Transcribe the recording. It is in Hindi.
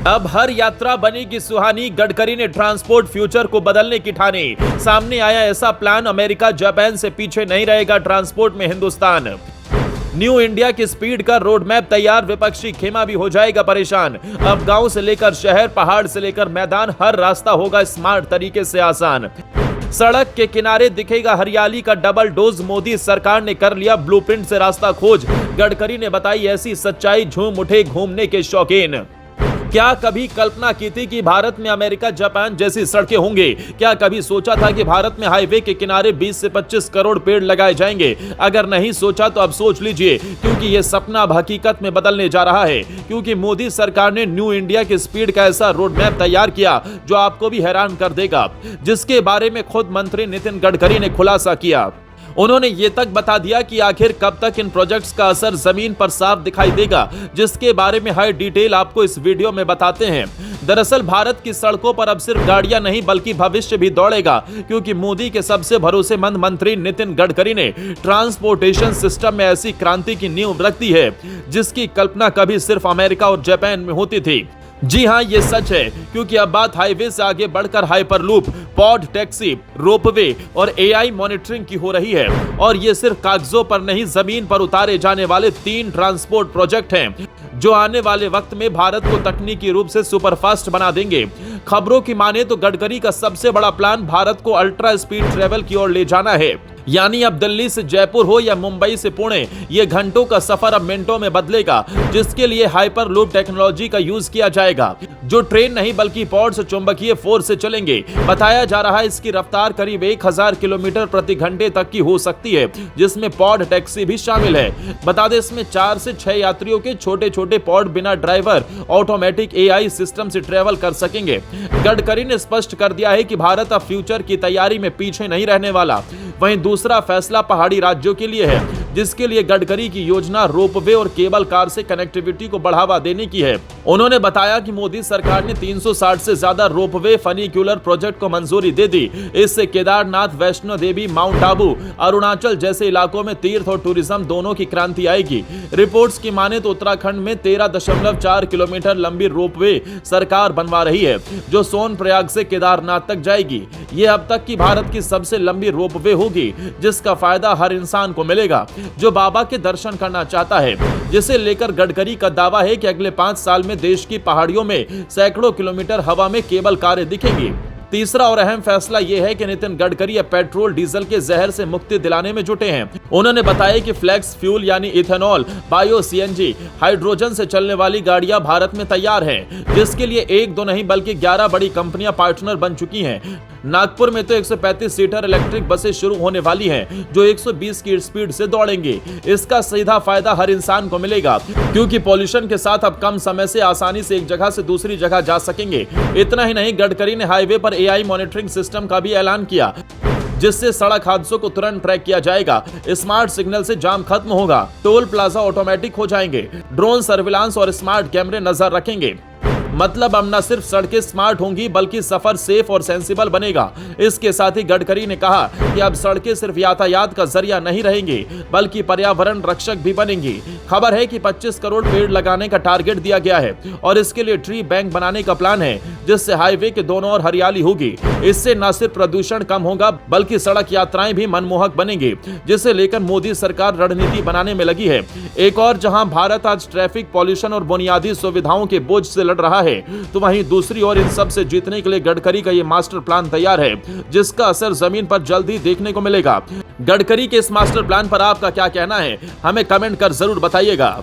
अब हर यात्रा बनेगी सुहानी, गडकरी ने ट्रांसपोर्ट फ्यूचर को बदलने की ठानी। सामने आया ऐसा प्लान, अमेरिका जापान से पीछे नहीं रहेगा ट्रांसपोर्ट में हिंदुस्तान। न्यू इंडिया की स्पीड का रोड मैप तैयार, विपक्षी खेमा भी हो जाएगा परेशान। अब गांव से लेकर शहर, पहाड़ से लेकर मैदान, हर रास्ता होगा स्मार्ट तरीके से आसान। सड़क के किनारे दिखेगा हरियाली का डबल डोज, मोदी सरकार ने कर लिया ब्लूप्रिंट से रास्ता खोज। गडकरी ने बताई ऐसी सच्चाई, झूम उठे घूमने के शौकीन। क्या कभी कल्पना की थी कि भारत में अमेरिका जापान जैसी सड़कें होंगे? क्या कभी सोचा था कि भारत में हाईवे के किनारे 20 से 25 करोड़ पेड़ लगाए जाएंगे? अगर नहीं सोचा तो अब सोच लीजिए, क्योंकि यह सपना अब हकीकत में बदलने जा रहा है। क्योंकि मोदी सरकार ने न्यू इंडिया की स्पीड का ऐसा रोड मैप तैयार किया जो आपको भी हैरान कर देगा, जिसके बारे में खुद मंत्री नितिन गडकरी ने खुलासा किया। उन्होंने ये तक बता दिया कि आखिर कब तक इन प्रोजेक्ट्स का असर जमीन पर साफ दिखाई देगा, जिसके बारे में हर डिटेल आपको इस वीडियो में बताते हैं। दरअसल भारत की सड़कों पर अब सिर्फ गाड़ियां नहीं बल्कि भविष्य भी दौड़ेगा, क्योंकि मोदी के सबसे भरोसेमंद मंत्री नितिन गडकरी ने ट्रांसपोर्टेशन सिस्टम में ऐसी क्रांति की नींव रख दी है जिसकी कल्पना कभी सिर्फ अमेरिका और जापान में होती थी। जी हां, ये सच है, क्योंकि अब बात हाईवे से आगे बढ़कर हाइपरलूप, पॉड टैक्सी, रोपवे और एआई मॉनिटरिंग की हो रही है। और ये सिर्फ कागजों पर नहीं, जमीन पर उतारे जाने वाले 3 ट्रांसपोर्ट प्रोजेक्ट हैं जो आने वाले वक्त में भारत को तकनीकी रूप से सुपरफास्ट बना देंगे। खबरों की माने तो गडकरी का सबसे बड़ा प्लान भारत को अल्ट्रा स्पीड ट्रेवल की ओर ले जाना है। यानी अब दिल्ली से जयपुर हो या मुंबई से पुणे, ये घंटों का सफर अब मिनटों में बदलेगा, जिसके लिए हाइपरलूप टेक्नोलॉजी का यूज किया जाएगा, जो ट्रेन नहीं बल्कि पॉड से चुंबकीय फोर्स से चलेंगे। बताया जा रहा है इसकी रफ्तार करीब 1000 किलोमीटर प्रति घंटे तक की हो सकती है, जिसमें पॉड टैक्सी भी शामिल है। बता दें इसमें 4 से 6 यात्रियों के छोटे छोटे पॉड बिना ड्राइवर ऑटोमेटिक एआई सिस्टम से ट्रेवल कर सकेंगे। गडकरी ने स्पष्ट कर दिया है कि भारत अब फ्यूचर की तैयारी में पीछे नहीं रहने वाला। वहीं दूसरा फैसला पहाड़ी राज्यों के लिए है, जिसके लिए गडकरी की योजना रोपवे और केबल कार से कनेक्टिविटी को बढ़ावा देने की है। उन्होंने बताया कि मोदी सरकार ने 360 से ज्यादा रोपवे फनिक्यूलर प्रोजेक्ट को मंजूरी दे दी। इससे केदारनाथ, वैष्णो देवी, माउंट आबू, अरुणाचल जैसे इलाकों में तीर्थ और टूरिज्म दोनों की क्रांति आएगी। रिपोर्ट्स की माने तो उत्तराखंड में 13.4 किलोमीटर लंबी रोपवे सरकार बनवा रही है, जो सोनप्रयाग से केदारनाथ तक जाएगी। ये अब तक की भारत की सबसे लंबी रोपवे होगी, जिसका फायदा हर इंसान को मिलेगा जो बाबा के दर्शन करना चाहता है। जिसे लेकर गडकरी का दावा है कि अगले 5 साल में देश की पहाड़ियों में सैकड़ों किलोमीटर हवा में केबल कारें दिखेंगी। तीसरा और अहम फैसला यह है कि नितिन गडकरी अब पेट्रोल डीजल के जहर से मुक्ति दिलाने में जुटे हैं। उन्होंने बताया कि फ्लेक्स फ्यूल यानी इथेनॉल, बायो सीएनजी, हाइड्रोजन से चलने वाली गाड़ियां भारत में तैयार हैं, जिसके लिए 1-2 नहीं बल्कि 11 बड़ी कंपनियां पार्टनर बन चुकी हैं। नागपुर में तो 135 सीटर इलेक्ट्रिक बसें शुरू होने वाली हैं, जो 120 की स्पीड से दौड़ेंगी। इसका सीधा फायदा हर इंसान को मिलेगा, क्योंकि पॉल्यूशन के साथ अब कम समय से आसानी से एक जगह से दूसरी जगह जा सकेंगे। इतना ही नहीं, गडकरी ने हाईवे पर एआई मॉनिटरिंग सिस्टम का भी ऐलान किया, जिससे सड़क हादसों को तुरंत ट्रैक किया जाएगा। स्मार्ट सिग्नल से जाम खत्म होगा, टोल प्लाजा ऑटोमेटिक हो जाएंगे, ड्रोन सर्विलांस और स्मार्ट कैमरे नजर रखेंगे। मतलब अब न सिर्फ सड़कें स्मार्ट होंगी बल्कि सफर सेफ और सेंसिबल बनेगा। इसके साथ ही गडकरी ने कहा कि अब सड़कें सिर्फ यातायात का जरिया नहीं रहेंगी बल्कि पर्यावरण रक्षक भी बनेंगी। खबर है कि 25 करोड़ पेड़ लगाने का टारगेट दिया गया है और इसके लिए ट्री बैंक बनाने का प्लान है, जिससे हाईवे के दोनों ओर हरियाली होगी। इससे न सिर्फ प्रदूषण कम होगा बल्कि सड़क यात्राएं भी मनमोहक बनेंगी, जिसे लेकर मोदी सरकार रणनीति बनाने में लगी है। एक और जहां भारत आज ट्रैफिक, पॉल्यूशन और बुनियादी सुविधाओं के बोझ से लड़ रहा है, तो वहीं दूसरी ओर इन सब से जीतने के लिए गडकरी का ये मास्टर प्लान तैयार है, जिसका असर जमीन पर जल्द ही देखने को मिलेगा। गडकरी के इस मास्टर प्लान पर आपका क्या कहना है, हमें कमेंट कर जरूर बताइएगा।